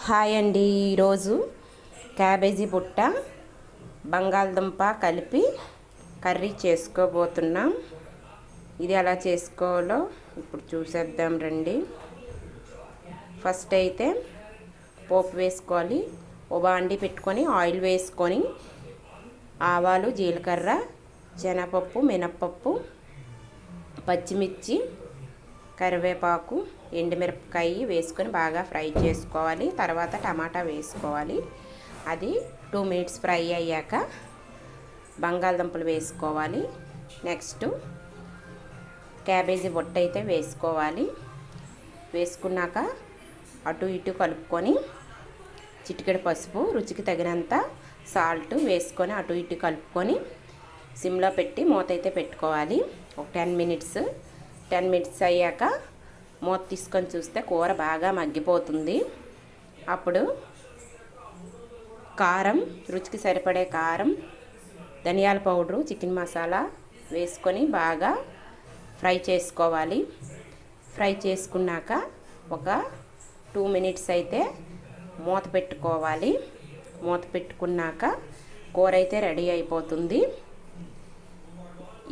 Hi అండి. ఈరోజు cabbage బుట్ట బంగాళదుంప కలిపి కర్రీ చేసుకోబోతున్నాం. ఇది ఎలా చేసుకోవాలో ఇప్పుడు చూసేద్దాం రండి. ఫస్ట్ అయితే పోపు వేసుకోవాలి. ఓ బాండి పెట్టుకొని ఆయిల్ వేసుకొని ఆవాలు, జీలకర్ర, శనగపప్పు, మినప్పప్పు, పచ్చిమిర్చి, కరివేపాకు, ఎండుమిరపకాయ వేసుకొని బాగా ఫ్రై చేసుకోవాలి. తర్వాత టమాటా వేసుకోవాలి. అది 2 మినిట్స్ ఫ్రై అయ్యాక బంగాళదుంపలు వేసుకోవాలి. నెక్స్ట్ క్యాబేజీ బుట్ట అయితే వేసుకోవాలి. వేసుకున్నాక అటు ఇటు కలుపుకొని చిటికెడు పసుపు, రుచికి తగినంత సాల్ట్ వేసుకొని అటు ఇటు కలుపుకొని సిమ్లో పెట్టి మూత అయితే పెట్టుకోవాలి. ఒక 10 మినిట్స్ అయ్యాక మూత తీసుకొని చూస్తే కూర బాగా మగ్గిపోతుంది. అప్పుడు కారం, రుచికి సరిపడే కారం, ధనియాల పౌడరు, చికెన్ మసాలా వేసుకొని బాగా ఫ్రై చేసుకోవాలి. ఫ్రై చేసుకున్నాక ఒక 2 మినిట్స్ అయితే మూత పెట్టుకోవాలి. మూత పెట్టుకున్నాక కూర అయితే రెడీ అయిపోతుంది.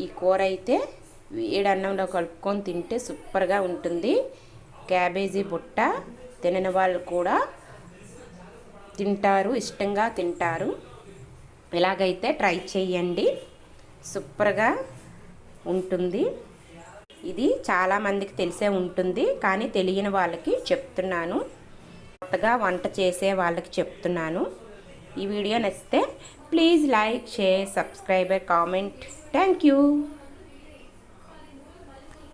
ఈ కూర అయితే వేడన్నంలో కలుపుకొని తింటే సూపర్గా ఉంటుంది. క్యాబేజీ బుట్ట తినని వాళ్ళు కూడా తింటారు, ఇష్టంగా తింటారు. ఇలాగైతే ట్రై చేయండి, సూపర్గా ఉంటుంది. ఇది చాలామందికి తెలిసే ఉంటుంది, కానీ తెలియని వాళ్ళకి చెప్తున్నాను. కొత్తగా వంట చేసే వాళ్ళకి చెప్తున్నాను. ఈ వీడియో నచ్చితే please like, share, subscribe, comment. Thank you.